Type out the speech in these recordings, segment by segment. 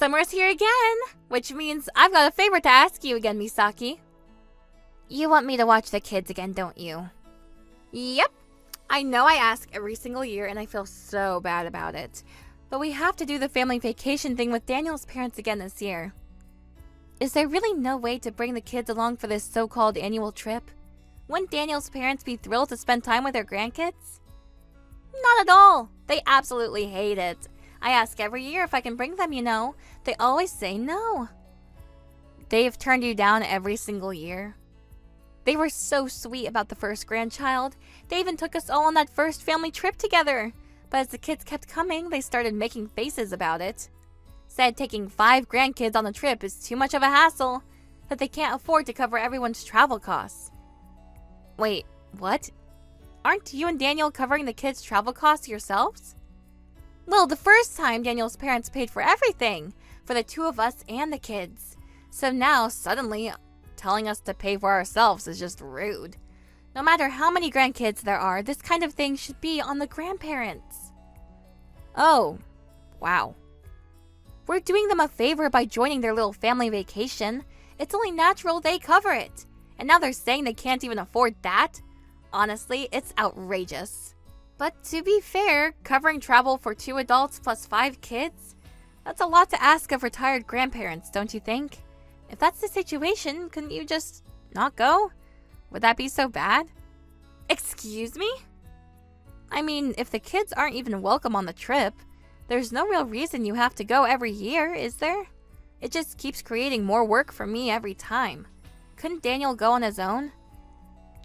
Summer's here again, which means I've got a favor to ask you again, Misaki. You want me to watch the kids again, don't you? Yep. I know I ask every single year and I feel so bad about it. But we have to do the family vacation thing with Daniel's parents again this year. Is there really no way to bring the kids along for this so-called annual trip? Wouldn't Daniel's parents be thrilled to spend time with their grandkids? Not at all. They absolutely hate it. I ask every year if I can bring them, you know. They always say no. They've turned you down every single year. They were so sweet about the first grandchild. They even took us all on that first family trip together. But as the kids kept coming, they started making faces about it. Said taking 5 grandkids on the trip is too much of a hassle, that they can't afford to cover everyone's travel costs. Wait, what? Aren't you and Daniel covering the kids' travel costs yourselves? Well, the first time Daniel's parents paid for everything, for the 2 of us and the kids. So now, suddenly, telling us to pay for ourselves is just rude. No matter how many grandkids there are, this kind of thing should be on the grandparents. Oh, wow. We're doing them a favor by joining their little family vacation. It's only natural they cover it. And now they're saying they can't even afford that? Honestly, it's outrageous. But to be fair, covering travel for 2 adults plus 5 kids? That's a lot to ask of retired grandparents, don't you think? If that's the situation, couldn't you just not go? Would that be so bad? Excuse me? I mean, if the kids aren't even welcome on the trip, there's no real reason you have to go every year, is there? It just keeps creating more work for me every time. Couldn't Daniel go on his own?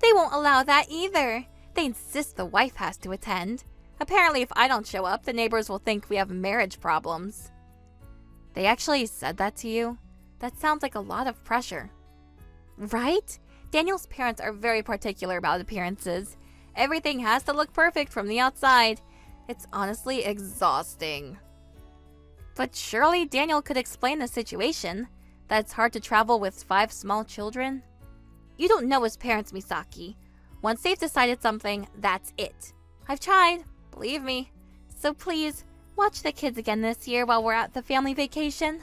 They won't allow that either. They insist the wife has to attend. Apparently, if I don't show up, the neighbors will think we have marriage problems. They actually said that to you? That sounds like a lot of pressure. Right? Daniel's parents are very particular about appearances. Everything has to look perfect from the outside. It's honestly exhausting. But surely Daniel could explain the situation, that it's hard to travel with 5 small children. You don't know his parents, Misaki. Once they've decided something, that's it. I've tried, believe me. So please, watch the kids again this year while we're at the family vacation.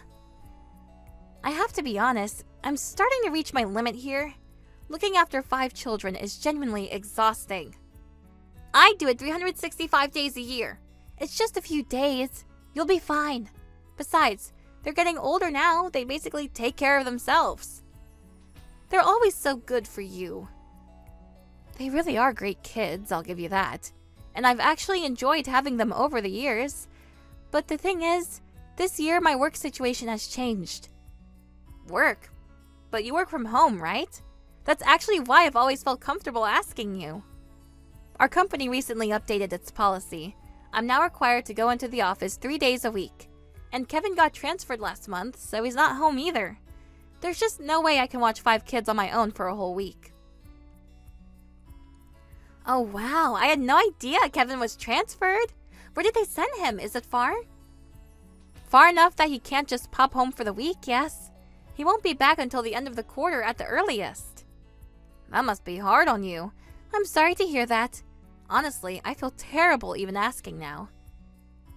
I have to be honest, I'm starting to reach my limit here. Looking after 5 children is genuinely exhausting. I do it 365 days a year. It's just a few days. You'll be fine. Besides, they're getting older now. They basically take care of themselves. They're always so good for you. They really are great kids, I'll give you that. And I've actually enjoyed having them over the years. But the thing is, this year my work situation has changed. Work? But you work from home, right? That's actually why I've always felt comfortable asking you. Our company recently updated its policy. I'm now required to go into the office 3 days a week. And Kevin got transferred last month, so he's not home either. There's just no way I can watch 5 kids on my own for a whole week. Oh wow, I had no idea Kevin was transferred. Where did they send him? Is it far? Far enough that he can't just pop home for the week, yes. He won't be back until the end of the quarter at the earliest. That must be hard on you. I'm sorry to hear that. Honestly, I feel terrible even asking now.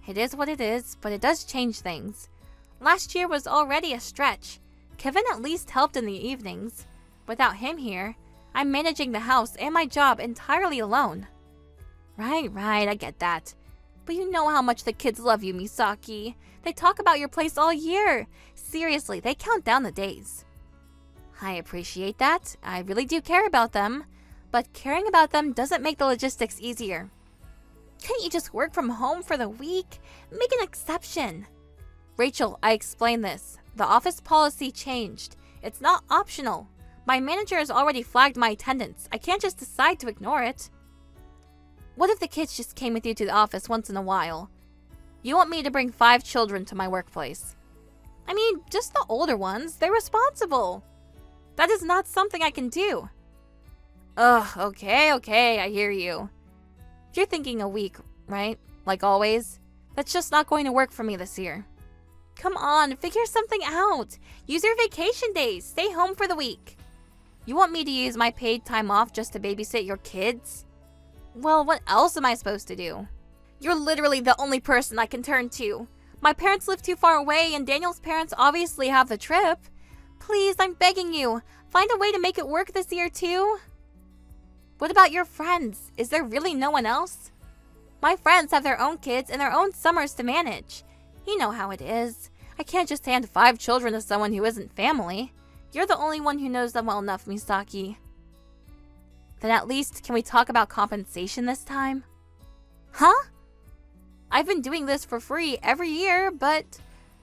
It is what it is, but it does change things. Last year was already a stretch. Kevin at least helped in the evenings. Without him here, I'm managing the house and my job entirely alone. Right, I get that. But you know how much the kids love you, Misaki. They talk about your place all year. Seriously, they count down the days. I appreciate that. I really do care about them. But caring about them doesn't make the logistics easier. Can't you just work from home for the week? Make an exception. Rachel, I explained this. The office policy changed. It's not optional. My manager has already flagged my attendance. I can't just decide to ignore it. What if the kids just came with you to the office once in a while? You want me to bring 5 children to my workplace? I mean, just the older ones. They're responsible. That is not something I can do. Ugh, okay, I hear you. You're thinking a week, right? Like always? That's just not going to work for me this year. Come on, figure something out. Use your vacation days. Stay home for the week. You want me to use my paid time off just to babysit your kids? Well, what else am I supposed to do? You're literally the only person I can turn to. My parents live too far away, and Daniel's parents obviously have the trip. Please, I'm begging you, find a way to make it work this year too. What about your friends? Is there really no one else? My friends have their own kids and their own summers to manage. You know how it is. I can't just hand 5 children to someone who isn't family. You're the only one who knows them well enough, Misaki. Then at least, can we talk about compensation this time? Huh? I've been doing this for free every year, but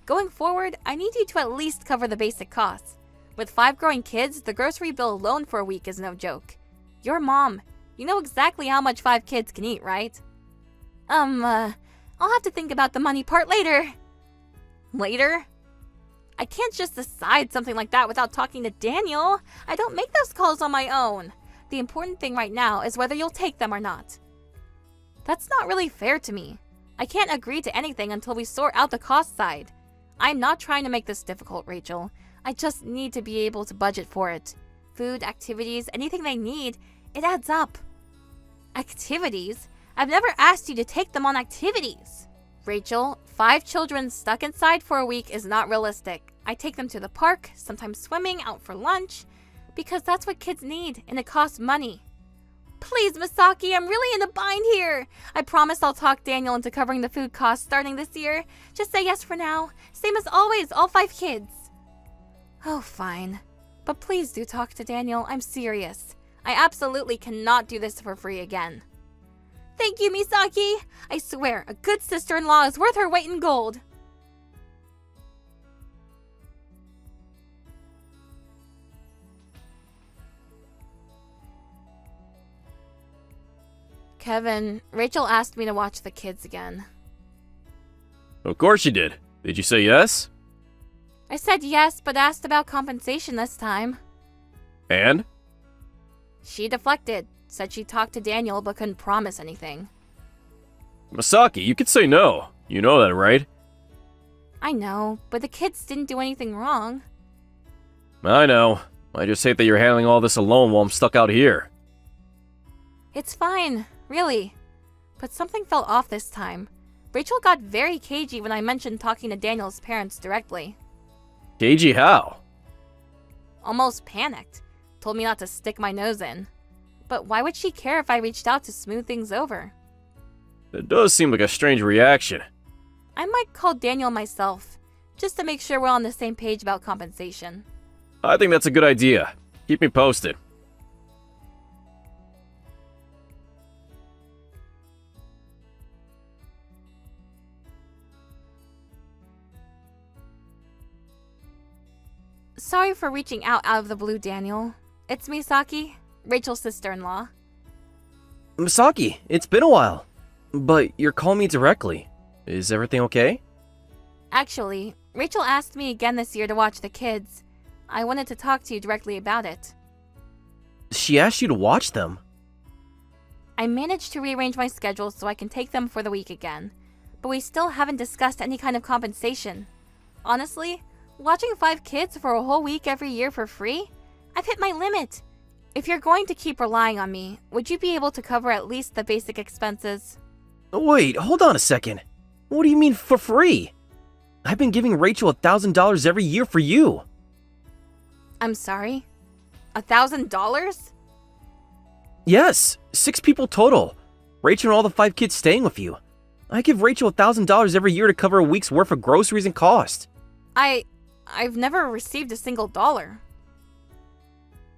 going forward, I need you to at least cover the basic costs. With 5 growing kids, the grocery bill alone for a week is no joke. You're mom. You know exactly how much 5 kids can eat, right? I'll have to think about the money part later. Later? I can't just decide something like that without talking to Daniel. I don't make those calls on my own. The important thing right now is whether you'll take them or not. That's not really fair to me. I can't agree to anything until we sort out the cost side. I'm not trying to make this difficult, Rachel. I just need to be able to budget for it. Food, activities, anything they need, it adds up. Activities? I've never asked you to take them on activities. Rachel, 5 children stuck inside for a week is not realistic. I take them to the park, sometimes swimming, out for lunch, because that's what kids need, and it costs money. Please, Misaki, I'm really in a bind here. I promise I'll talk Daniel into covering the food costs starting this year. Just say yes for now. Same as always, all 5 kids. Oh, fine. But please do talk to Daniel, I'm serious. I absolutely cannot do this for free again. Thank you, Misaki. I swear, a good sister-in-law is worth her weight in gold. Kevin, Rachel asked me to watch the kids again. Of course you did. Did you say yes? I said yes, but asked about compensation this time. And? She deflected. Said she talked to Daniel but couldn't promise anything. Misaki, you could say no. You know that, right? I know, but the kids didn't do anything wrong. I know. I just hate that you're handling all this alone while I'm stuck out here. It's fine, really. But something felt off this time. Rachel got very cagey when I mentioned talking to Daniel's parents directly. Cagey how? Almost panicked. Told me not to stick my nose in. But why would she care if I reached out to smooth things over? That does seem like a strange reaction. I might call Daniel myself, just to make sure we're on the same page about compensation. I think that's a good idea. Keep me posted. Sorry for reaching out of the blue, Daniel. It's Misaki, Rachel's sister-in-law. Misaki, it's been a while. But you're calling me directly. Is everything okay? Actually, Rachel asked me again this year to watch the kids. I wanted to talk to you directly about it. She asked you to watch them? I managed to rearrange my schedule so I can take them for the week again. But we still haven't discussed any kind of compensation. Honestly, watching 5 kids for a whole week every year for free? I've hit my limit. If you're going to keep relying on me, would you be able to cover at least the basic expenses? Wait, hold on a second. What do you mean for free? I've been giving Rachel $1,000 every year for you. I'm sorry? $1,000? Yes, 6 people total. Rachel and all the 5 kids staying with you. I give Rachel $1,000 every year to cover a week's worth of groceries and cost. I've never received a single dollar.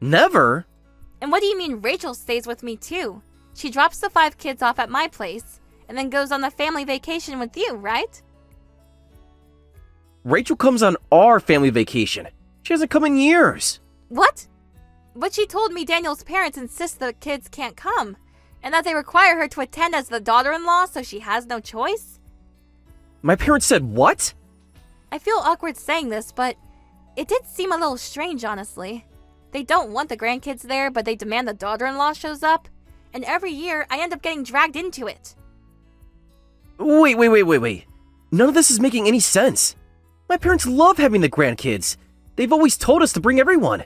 Never? And what do you mean Rachel stays with me too? She drops the 5 kids off at my place and then goes on a family vacation with you, right? Rachel comes on our family vacation. She hasn't come in years. What? But she told me Daniel's parents insist the kids can't come, and that they require her to attend as the daughter-in-law, so she has no choice? My parents said what? I feel awkward saying this, but it did seem a little strange, honestly. They don't want the grandkids there, but they demand the daughter-in-law shows up, and every year I end up getting dragged into it. Wait. None of this is making any sense. My parents love having the grandkids. They've always told us to bring everyone.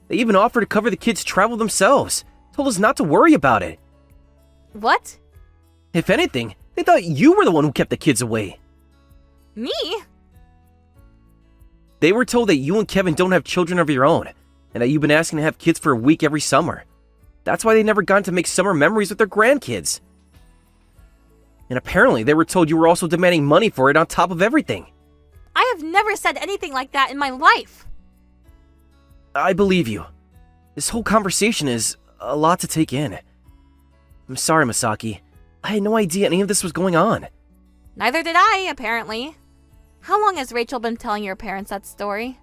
They even offered to cover the kids' travel themselves. Told us not to worry about it. What? If anything, they thought you were the one who kept the kids away. Me? They were told that you and Kevin don't have children of your own, and that you've been asking to have kids for a week every summer. That's why they never got to make summer memories with their grandkids. And apparently they were told you were also demanding money for it on top of everything. I have never said anything like that in my life. I believe you. This whole conversation is a lot to take in. I'm sorry, Misaki. I had no idea any of this was going on. Neither did I, apparently. How long has Rachel been telling your parents that story?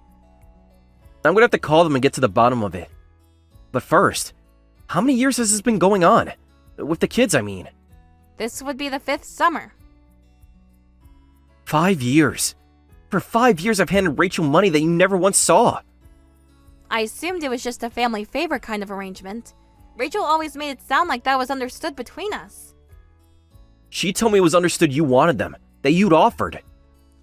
I'm gonna have to call them and get to the bottom of it. But first, how many years has this been going on? With the kids, I mean. This would be the 5th summer. 5 years. For 5 years I've handed Rachel money that you never once saw. I assumed it was just a family favor kind of arrangement. Rachel always made it sound like that was understood between us. She told me it was understood you wanted them, that you'd offered.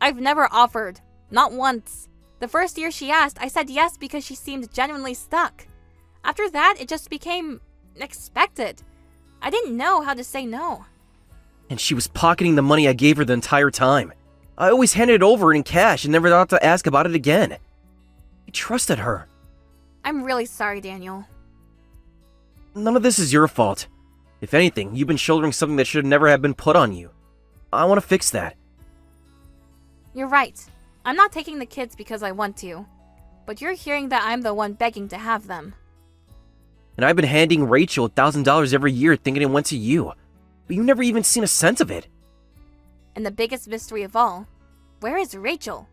I've never offered. Not once. The first year she asked, I said yes because she seemed genuinely stuck. After that, it just became expected. I didn't know how to say no. And she was pocketing the money I gave her the entire time. I always handed it over in cash and never thought to ask about it again. I trusted her. I'm really sorry, Daniel. None of this is your fault. If anything, you've been shouldering something that should never have been put on you. I want to fix that. You're right. I'm not taking the kids because I want to. But you're hearing that I'm the one begging to have them. And I've been handing Rachel $1,000 every year thinking it went to you. But you've never even seen a cent of it. And the biggest mystery of all, where is Rachel?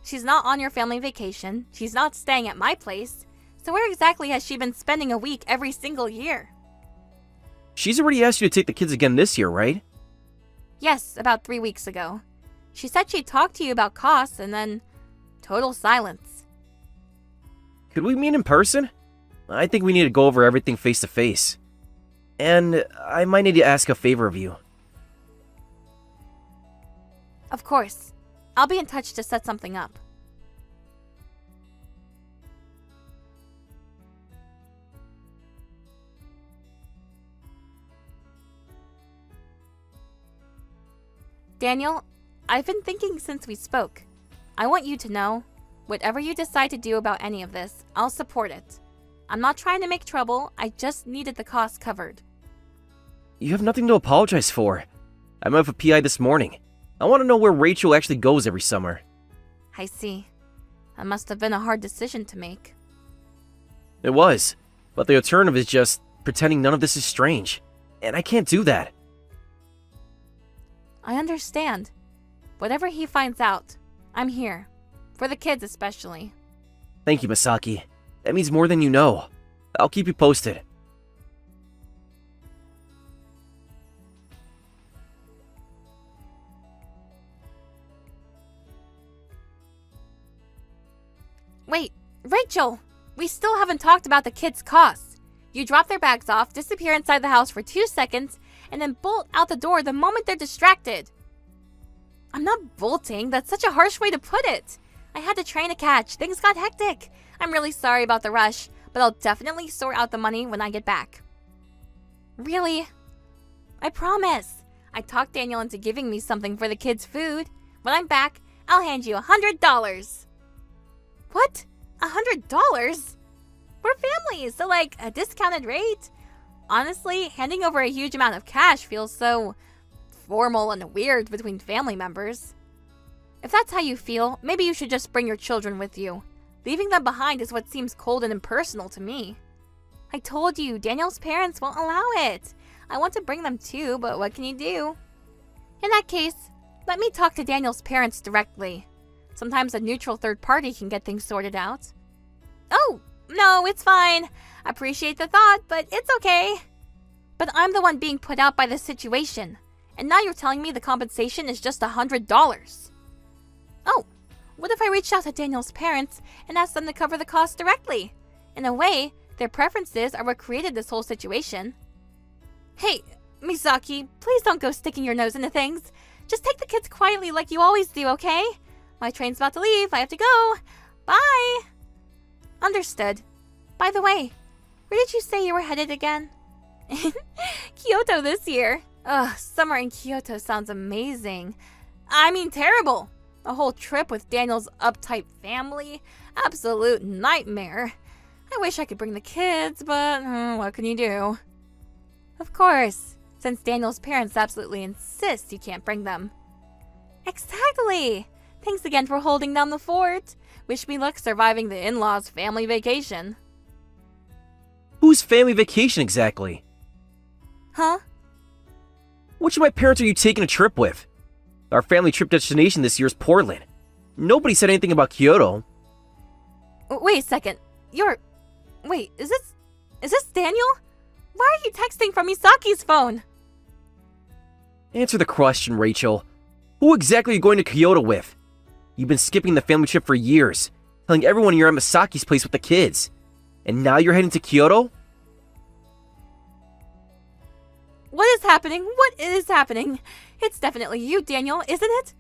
She's not on your family vacation. She's not staying at my place. So where exactly has she been spending a week every single year? She's already asked you to take the kids again this year, right? Yes, about 3 weeks ago. She said she'd talk to you about costs and then total silence. Could we meet in person? I think we need to go over everything face to face. And I might need to ask a favor of you. Of course. I'll be in touch to set something up. Daniel, I've been thinking since we spoke. I want you to know, whatever you decide to do about any of this, I'll support it. I'm not trying to make trouble, I just needed the cost covered. You have nothing to apologize for. I met with a PI this morning. I want to know where Rachel actually goes every summer. I see. That must have been a hard decision to make. It was, but the alternative is just pretending none of this is strange. And I can't do that. I understand. Whatever he finds out, I'm here. For the kids especially. Thank you, Misaki. That means more than you know. I'll keep you posted. Wait, Rachel! We still haven't talked about the kids' costs. You drop their bags off, disappear inside the house for 2 seconds, and then bolt out the door the moment they're distracted. I'm not bolting, that's such a harsh way to put it. I had the train to catch, things got hectic. I'm really sorry about the rush, but I'll definitely sort out the money when I get back. Really? I promise. I talked Daniel into giving me something for the kids' food. When I'm back, I'll hand you $100. What? $100? We're families, so like a discounted rate? Honestly, handing over a huge amount of cash feels so formal and weird between family members. If that's how you feel, maybe you should just bring your children with you. Leaving them behind is what seems cold and impersonal to me. I told you, Daniel's parents won't allow it. I want to bring them too, but what can you do? In that case, let me talk to Daniel's parents directly. Sometimes a neutral third party can get things sorted out. Oh, no, it's fine. Appreciate the thought, but it's okay. But I'm the one being put out by this situation. And now you're telling me the compensation is just $100. Oh, what if I reached out to Daniel's parents and asked them to cover the cost directly? In a way, their preferences are what created this whole situation. Hey, Misaki, please don't go sticking your nose into things. Just take the kids quietly like you always do, okay? My train's about to leave. I have to go. Bye. Understood. By the way, where did you say you were headed again? Kyoto this year. Ugh, summer in Kyoto sounds amazing. I mean, terrible. A whole trip with Daniel's uptight family? Absolute nightmare. I wish I could bring the kids, but what can you do? Of course, since Daniel's parents absolutely insist you can't bring them. Exactly! Thanks again for holding down the fort. Wish me luck surviving the in-laws' family vacation. Whose family vacation exactly? Huh? Which of my parents are you taking a trip with? Our family trip destination this year is Portland. Nobody said anything about Kyoto. Wait a second. Wait, is this Daniel? Why are you texting from Misaki's phone? Answer the question, Rachel. Who exactly are you going to Kyoto with? You've been skipping the family trip for years, telling everyone you're at Misaki's place with the kids. And now you're heading to Kyoto? What is happening? What is happening? It's definitely you, Daniel, isn't it?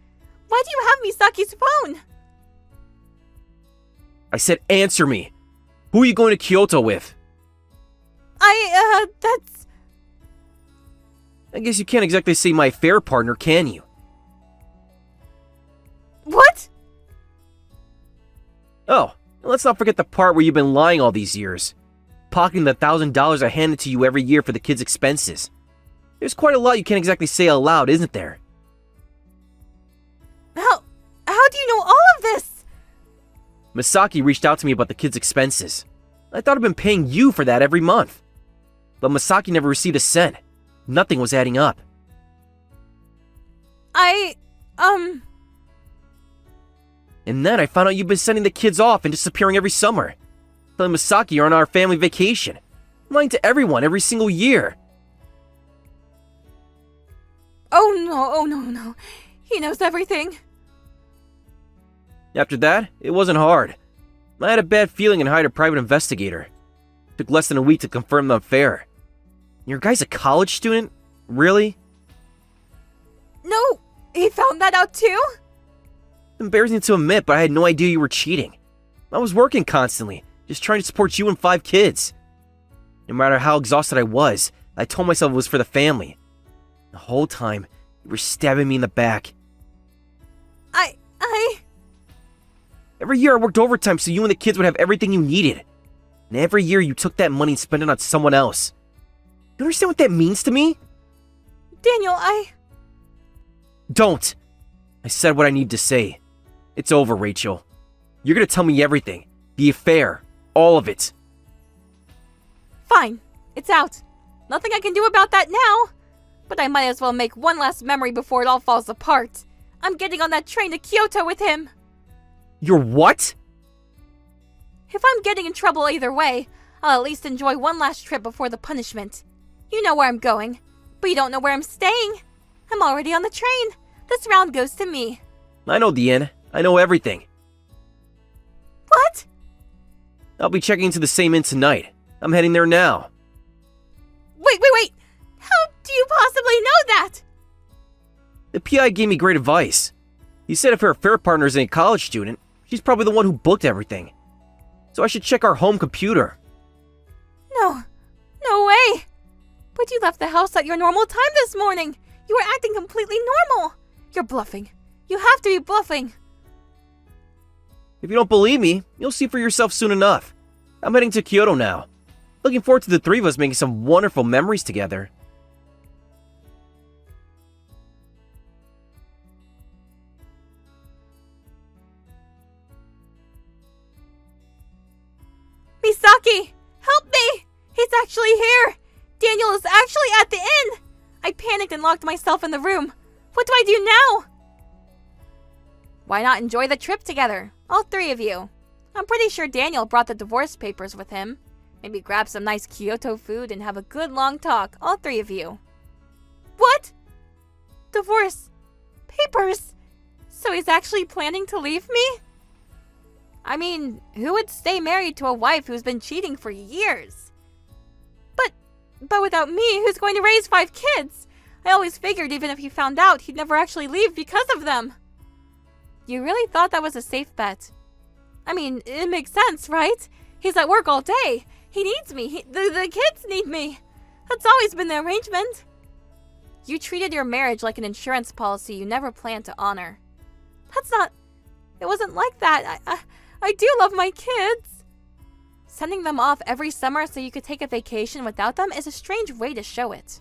Why do you have Misaki's phone? I said answer me. Who are you going to Kyoto with? I guess you can't exactly say my affair partner, can you? What? Oh, and let's not forget the part where you've been lying all these years. Pocketing the $1,000 I handed to you every year for the kids' expenses. There's quite a lot you can't exactly say out loud, isn't there? How do you know all of this? Misaki reached out to me about the kids' expenses. I thought I'd been paying you for that every month. But Misaki never received a cent. Nothing was adding up. And then I found out you've been sending the kids off and disappearing every summer. Telling Misaki you're on our family vacation. Lying to everyone every single year. Oh no. He knows everything. After that, it wasn't hard. I had a bad feeling and hired a private investigator. It took less than a week to confirm the affair. Your guy's a college student? Really? No, he found that out too? It's embarrassing to admit, but I had no idea you were cheating. I was working constantly, just trying to support you and 5 kids. No matter how exhausted I was, I told myself it was for the family. The whole time, you were stabbing me in the back. Every year I worked overtime so you and the kids would have everything you needed. And every year you took that money and spent it on someone else. You understand what that means to me? Daniel, Don't! I said what I need to say. It's over, Rachel. You're gonna tell me everything. The affair. All of it. Fine. It's out. Nothing I can do about that now. But I might as well make one last memory before it all falls apart. I'm getting on that train to Kyoto with him. You're what? If I'm getting in trouble either way, I'll at least enjoy one last trip before the punishment. You know where I'm going, but you don't know where I'm staying. I'm already on the train. This round goes to me. I know the inn. I know everything. What? I'll be checking into the same inn tonight. I'm heading there now. Wait. How do you possibly know that? The PI gave me great advice. He said if her affair partner is a college student, she's probably the one who booked everything. So I should check our home computer. No way. But you left the house at your normal time this morning. You were acting completely normal. You're bluffing. You have to be bluffing. If you don't believe me, you'll see for yourself soon enough. I'm heading to Kyoto now. Looking forward to the 3 of us making some wonderful memories together. Misaki! Help me! He's actually here! Daniel is actually at the inn! I panicked and locked myself in the room. What do I do now? Why not enjoy the trip together? All 3 of you. I'm pretty sure Daniel brought the divorce papers with him. Maybe grab some nice Kyoto food and have a good long talk, all 3 of you. What? Divorce papers? So he's actually planning to leave me? I mean, who would stay married to a wife who's been cheating for years? But without me, who's going to raise 5 kids? I always figured even if he found out, he'd never actually leave because of them. You really thought that was a safe bet? I mean, it makes sense, right? He's at work all day. He needs me. The kids need me. That's always been the arrangement. You treated your marriage like an insurance policy you never planned to honor. That's not It wasn't like that. I do love my kids. Sending them off every summer so you could take a vacation without them is a strange way to show it.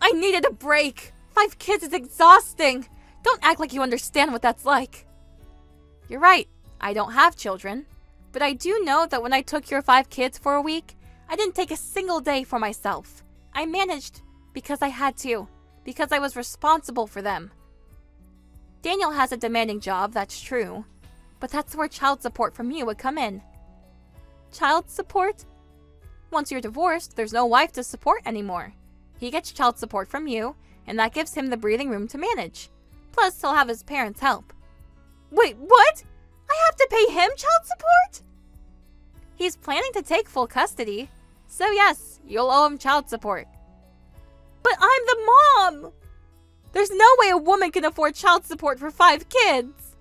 I needed a break. 5 kids is exhausting. Don't act like you understand what that's like. You're right. I don't have children. But I do know that when I took your 5 kids for a week, I didn't take a single day for myself. I managed because I had to. Because I was responsible for them. Daniel has a demanding job, that's true. But that's where child support from you would come in. Child support? Once you're divorced, there's no wife to support anymore. He gets child support from you, and that gives him the breathing room to manage. Plus, he'll have his parents' help. Wait, what? I have to pay him child support? He's planning to take full custody. So yes, you'll owe him child support. But I'm the mom! There's no way a woman can afford child support for 5 kids!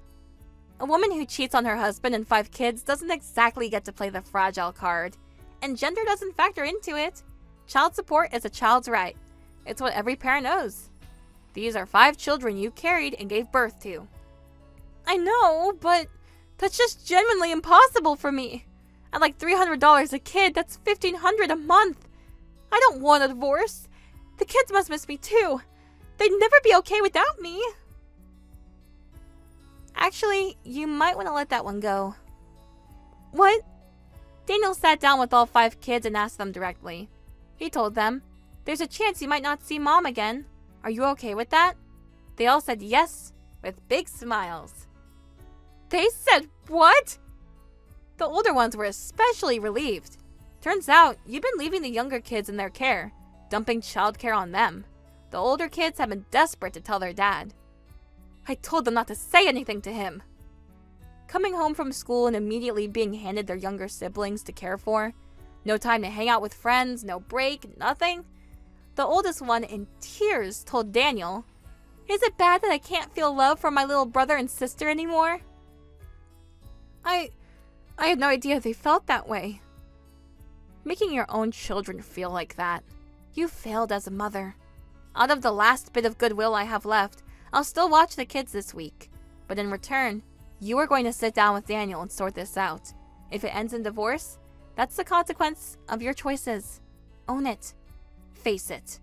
A woman who cheats on her husband and 5 kids doesn't exactly get to play the fragile card. And gender doesn't factor into it. Child support is a child's right. It's what every parent owes. These are 5 children you carried and gave birth to. I know, but that's just genuinely impossible for me. At like $300 a kid, that's $1,500 a month. I don't want a divorce. The kids must miss me too. They'd never be okay without me. Actually, you might want to let that one go. What? Daniel sat down with all 5 kids and asked them directly. He told them, "There's a chance you might not see Mom again. Are you okay with that?" They all said yes, with big smiles. They said what? The older ones were especially relieved. Turns out, you've been leaving the younger kids in their care, dumping childcare on them. The older kids have been desperate to tell their dad. I told them not to say anything to him. Coming home from school and immediately being handed their younger siblings to care for. No time to hang out with friends, no break, nothing. The oldest one, in tears, told Daniel, "Is it bad that I can't feel love from my little brother and sister anymore?" I had no idea they felt that way. Making your own children feel like that. You failed as a mother. Out of the last bit of goodwill I have left, I'll still watch the kids this week. But in return, you are going to sit down with Daniel and sort this out. If it ends in divorce, that's the consequence of your choices. Own it. Face it.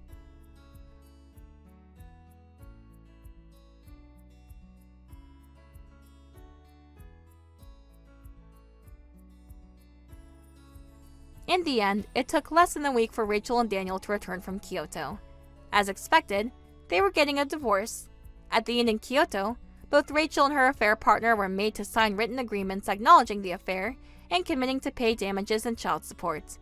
In the end, it took less than a week for Rachel and Daniel to return from Kyoto. As expected, they were getting a divorce. At the inn in Kyoto, both Rachel and her affair partner were made to sign written agreements acknowledging the affair and committing to pay damages and child support.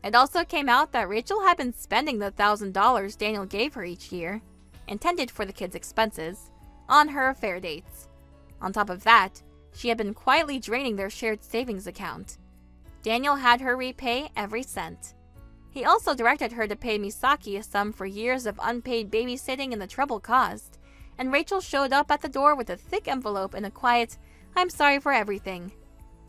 It also came out that Rachel had been spending the $1,000 Daniel gave her each year, intended for the kids' expenses, on her affair dates. On top of that, she had been quietly draining their shared savings account. Daniel had her repay every cent. He also directed her to pay Misaki a sum for years of unpaid babysitting and the trouble caused, and Rachel showed up at the door with a thick envelope and a quiet, "I'm sorry for everything."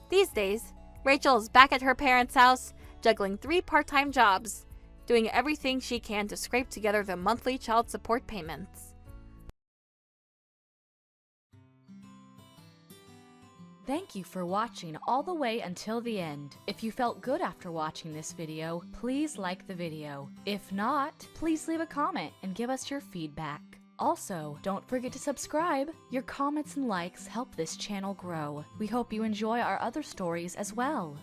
These days, Rachel is back at her parents' house, juggling 3 part-time jobs, doing everything she can to scrape together the monthly child support payments. Thank you for watching all the way until the end. If you felt good after watching this video, please like the video. If not, please leave a comment and give us your feedback. Also, don't forget to subscribe. Your comments and likes help this channel grow. We hope you enjoy our other stories as well.